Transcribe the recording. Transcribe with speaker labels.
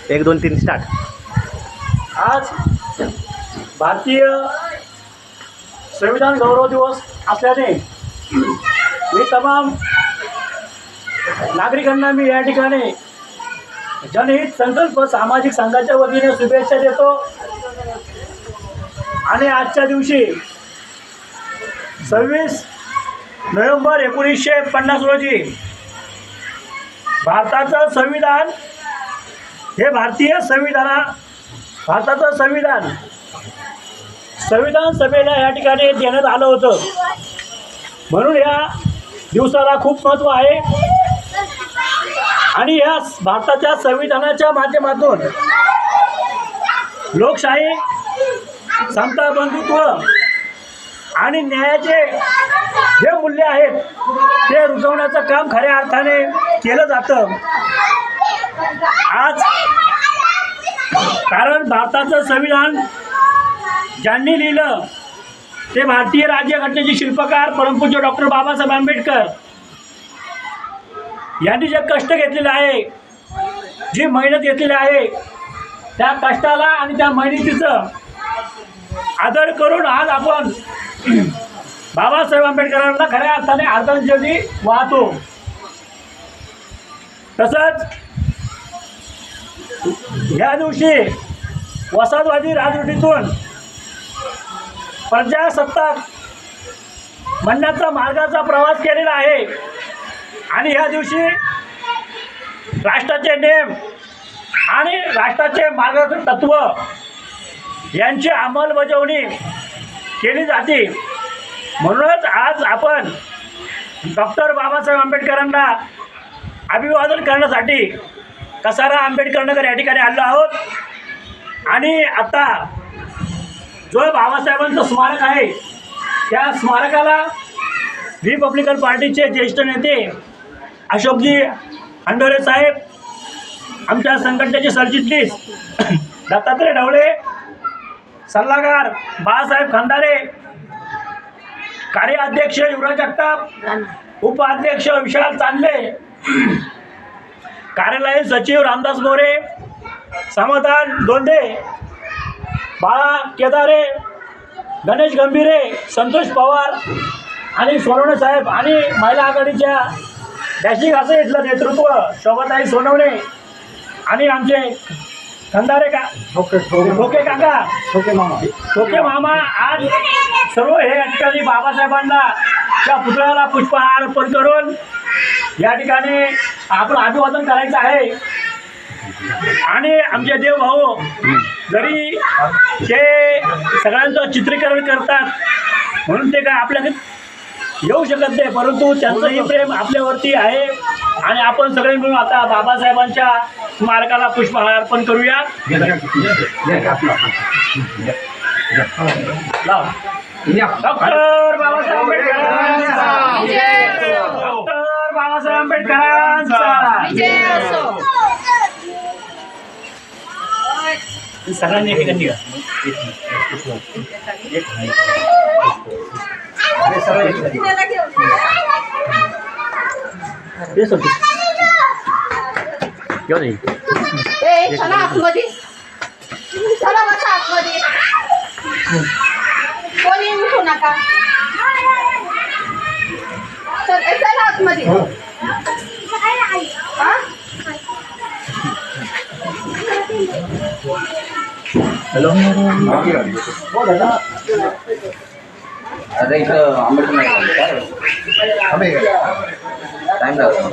Speaker 1: 1 2 3 start.
Speaker 2: आज भारतीय संविधान गौरव दिवस असल्याने मी तमाम नागरिकांना या ठिकाणी जनहित संकल्प सामाजिक संघाच्या वतीने शुभेच्छा देतो. आणि आजच्या दिवशी 26 नोव्हेंबर 1950 रोजी भारताचं संविधान हे भारताचं संविधान सभेला या ठिकाणी देण्यात आलं होतं. म्हणून या दिवसाला खूप महत्त्व आहे. आणि या भारताच्या संविधानाच्या माध्यमातून लोकशाही, समता, बंधुत्व आणि न्यायाचे जे मूल्य आहेत ते रुजवण्याचं काम खऱ्या अर्थाने केलं जातं. आज कारण भारताचं संविधान ज्यांनी लिहिलं ते भारतीय राज्यघटनेचे शिल्पकार परमपूज्य डॉक्टर बाबासाहेब आंबेडकर यांनी जे कष्ट घेतलेले आहे, जी मेहनत घेतलेली आहे, त्या कष्टाला आणि त्या मेहनतीचं आदर करून आज आपण बाबासाहेब आंबेडकरांना खऱ्या अर्थाने आदरांजली वाहतो. तसंच या दिवशी वसाहतवादी राजवटीतून प्रजासत्ताक म्हणण्याचा मार्गाचा प्रवास केलेला आहे. आणि ह्या दिवशी राष्ट्राचे नेम आणि राष्ट्राचे मार्गदर्शक तत्व यांची अंमलबजावणी केली जाते. म्हणूनच आज आपण डॉक्टर बाबासाहेब आंबेडकरांना अभिवादन करण्यासाठी कसारा आंबेडकर नगर या ठिकाणी आलो आहोत. आणि आता जो बाबासाहेबांचं स्मारक आहे त्या स्मारकाला रिपब्लिकन पार्टीचे ज्येष्ठ नेते अशोकजी अंडोरे साहेब, आमच्या संघटनेचे सरचिटणीस दत्तात्रय ढवळे, सल्लागार बाळासाहेब खंदारे, कार्याध्यक्ष युवराज जगताप, उपाध्यक्ष विशाल चांदले, कार्यालयीन सचिव रामदास मोरे, समाधान दोंदे, बाळा केदारे, गणेश गंभीरे, संतोष पवार आणि सोनवणे साहेब आणि महिला आघाडीच्या डॅशिंग असं इथलं नेतृत्व शोभाताई सोनवणे आणि आमचे खंदारे ठोके काका, ठोके मामा आज सर्व हे या ठिकाणी बाबासाहेबांना त्या पुतळ्याला पुष्पहार अर्पण करून या ठिकाणी आपण अभिवादन करायचं आहे. आणि आमचे देवभाऊ जरी ते सगळ्यांचं चित्रीकरण करतात म्हणून ते काय आपल्याकडे येऊ शकत नाही, परंतु त्यांचंही प्रेम आपल्यावरती आहे. आणि आपण सगळे मिळून आता बाबासाहेबांच्या स्मारकाला पुष्पहार अर्पण करूया. डॉक्टर बाबासाहेब आंबेडकरांचा डॉक्टर बाबासाहेब आंबेडकरांचा सगळ्यांनी एकेकांनी
Speaker 3: चला आतमध्ये, चला बसा आतमध्ये, कोणी उठू नका, चला आतमध्ये.
Speaker 1: हॅलो.
Speaker 4: अरे इथं आंबेडकर टाइम लागतो.